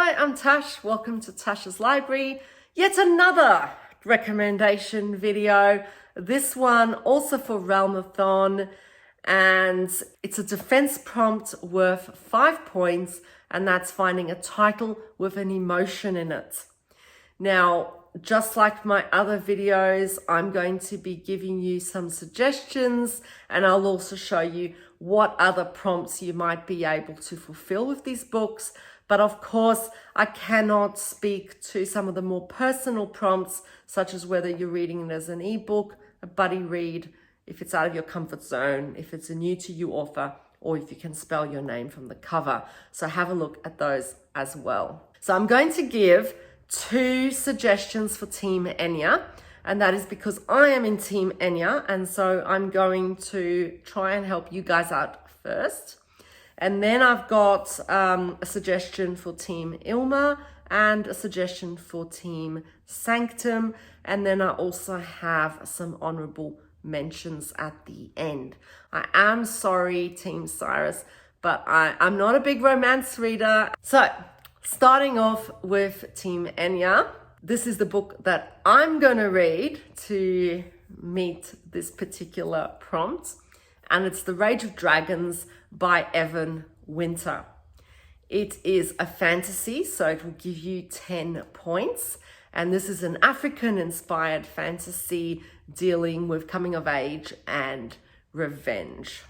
Hi, I'm Tash. Welcome to Tash's Library. Yet another recommendation video. This one also for Realmathon, and it's a defense prompt worth 5 points, and that's finding a title with an emotion in it. Now, just like my other videos, I'm going to be giving you some suggestions, and I'll also show you what other prompts you might be able to fulfill with these books. But of course, I cannot speak to some of the more personal prompts, such as whether you're reading it as an ebook, a buddy read, if it's out of your comfort zone, if it's a new to you author, or if you can spell your name from the cover. So have a look at those as well. So I'm going to give 2 suggestions for Team Enya, and that is because I am in Team Enya, and so I'm going to try and help you guys out first. And then I've got a suggestion for Team Ilma and a suggestion for Team Sanctum, and then I also have some honorable mentions at the end. I am sorry, Team Cyrus, but I'm not a big romance reader. So starting off with Team Enya, this is the book that I'm going to read to meet this particular prompt, and it's The Rage of Dragons by Evan Winter. It is a fantasy, so it will give you 10 points, and this is an African-inspired fantasy dealing with coming of age and revenge.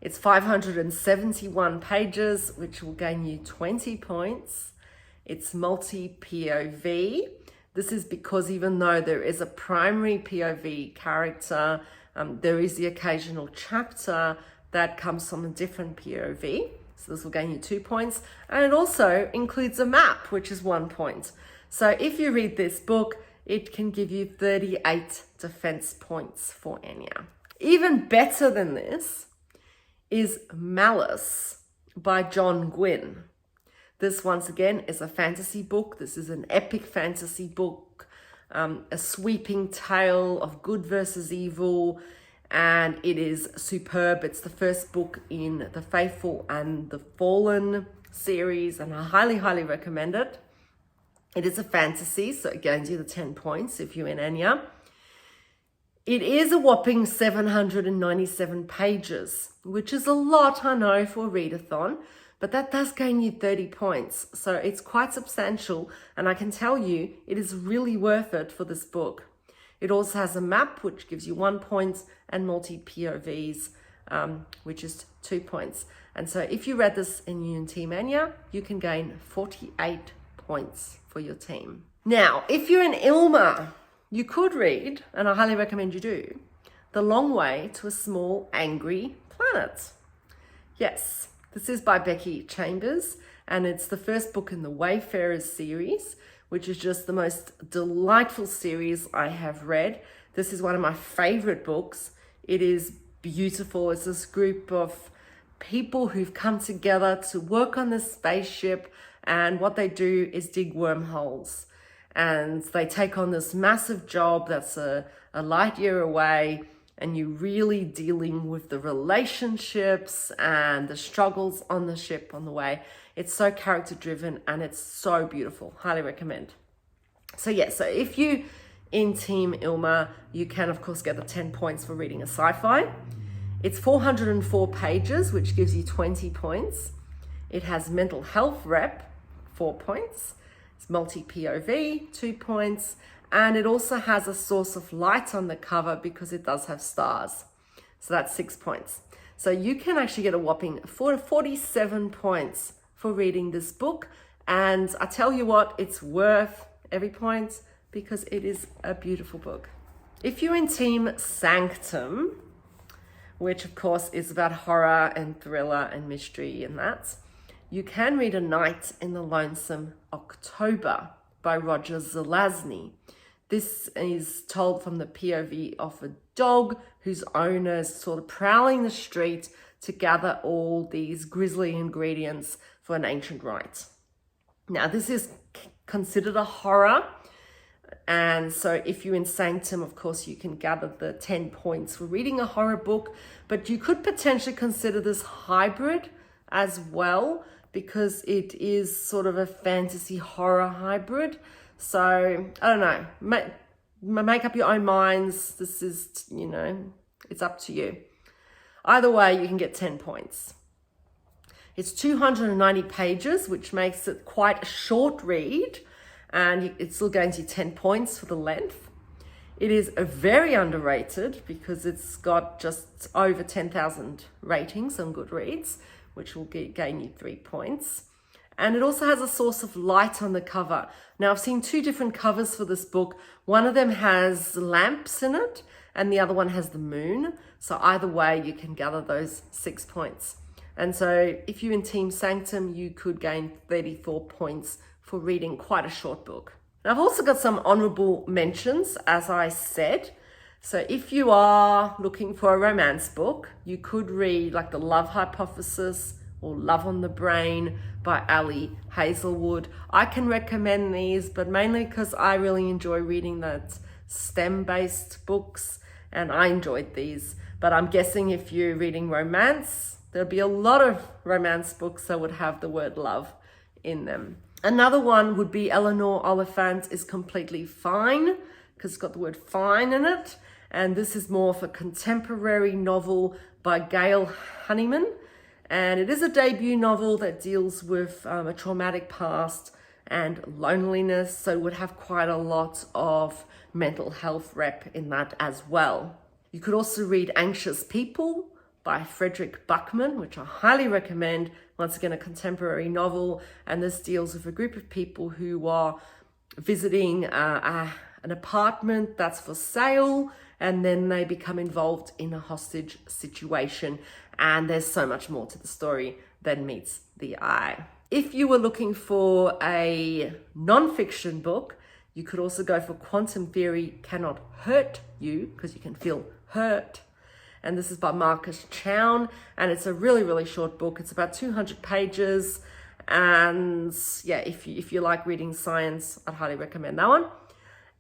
It's 571 pages, which will gain you 20 points. It's multi-POV. This is because even though there is a primary POV character, there is the occasional chapter that comes from a different POV. So this will gain you 2 points. And it also includes a map, which is 1 point. So if you read this book, it can give you 38 defense points for Enya. Even better than this is Malice by John Gwynne. This, once again, is a fantasy book. This is an epic fantasy book, a sweeping tale of good versus evil, and it is superb. It's the first book in the Faithful and the Fallen series, and I highly, highly recommend it. It is a fantasy, so it gains you the 10 points if you're in Enya. It is a whopping 797 pages, which is a lot, I know, for a readathon, but that does gain you 30 points. So it's quite substantial, and I can tell you it is really worth it for this book. It also has a map, which gives you 1 point, and multi-POVs, which is 2 points. And so if you read this in Union Team Enya, you can gain 48 points for your team. Now, if you're in Ilma, you could read, and I highly recommend you do, The Long Way to a Small Angry Planet. Yes, this is by Becky Chambers, and it's the first book in the Wayfarers series, which is just the most delightful series I have read. This is one of my favorite books. It is beautiful. It's this group of people who've come together to work on this spaceship, and what they do is dig wormholes. And they take on this massive job that's a light year away, and you're really dealing with the relationships and the struggles on the ship on the way. It's so character driven and it's so beautiful. Highly recommend. So yeah, so if you in Team Ilma, you can of course get the 10 points for reading a sci-fi. It's 404 pages, which gives you 20 points. It has mental health rep, 4 points. It's multi-POV, 2 points. And it also has a source of light on the cover because it does have stars. So that's 6 points. So you can actually get a whopping 47 points for reading this book. And I tell you what, it's worth every point because it is a beautiful book. If you're in Team Sanctum, which of course is about horror and thriller and mystery and that, you can read A Night in the Lonesome October by Roger Zelazny. This is told from the POV of a dog whose owner is sort of prowling the street to gather all these grisly ingredients for an ancient rite. Now, this is considered a horror, and so if you're in Sanctum, of course, you can gather the 10 points for reading a horror book, but you could potentially consider this hybrid as well, because it is sort of a fantasy horror hybrid. So I don't know, make up your own minds. This is, you know, it's up to you. Either way, you can get 10 points. It's 290 pages, which makes it quite a short read, and it's still going to you 10 points for the length. It is very underrated because it's got just over 10,000 ratings on Goodreads, which will gain you 3 points. And it also has a source of light on the cover. Now, I've seen two different covers for this book. One of them has lamps in it, and the other one has the moon. So either way, you can gather those 6 points. And so if you're in Team Sanctum, you could gain 34 points for reading quite a short book. Now, I've also got some honorable mentions, as I said. So if you are looking for a romance book, you could read like The Love Hypothesis or Love on the Brain by Ali Hazelwood. I can recommend these, but mainly because I really enjoy reading that STEM-based books, and I enjoyed these. But I'm guessing if you're reading romance, there'll be a lot of romance books that would have the word love in them. Another one would be Eleanor Oliphant is Completely Fine, because it's got the word fine in it. And this is more of a contemporary novel by Gail Honeyman. And it is a debut novel that deals with a traumatic past and loneliness. So it would have quite a lot of mental health rep in that as well. You could also read Anxious People by Frederick Buckman, which I highly recommend. Once again, a contemporary novel, and this deals with a group of people who are visiting an apartment that's for sale, and then they become involved in a hostage situation, and there's so much more to the story than meets the eye. If you were looking for a non-fiction book, you could also go for Quantum Theory Cannot Hurt You, because you can feel hurt. And this is by Marcus Chown, and it's a really, really short book. It's about 200 pages, and yeah, if you like reading science, I'd highly recommend that one.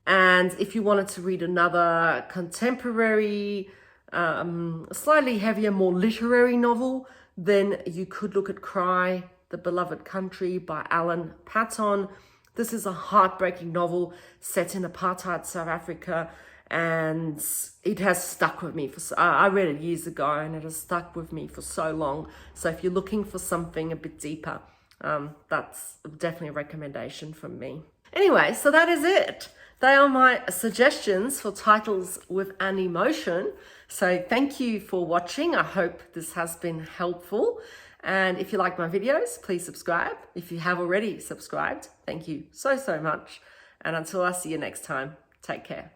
And if you wanted to read another contemporary, slightly heavier, more literary novel, then you could look at Cry, The Beloved Country by Alan Paton. This is a heartbreaking novel set in apartheid South Africa, and it has stuck with me I read it years ago, and it has stuck with me for so long. So if you're looking for something a bit deeper, that's definitely a recommendation from me. Anyway, so that is it. They are my suggestions for titles with an emotion. So thank you for watching. I hope this has been helpful. And if you like my videos, please subscribe. If you have already subscribed, thank you so, so much. And until I see you next time, take care.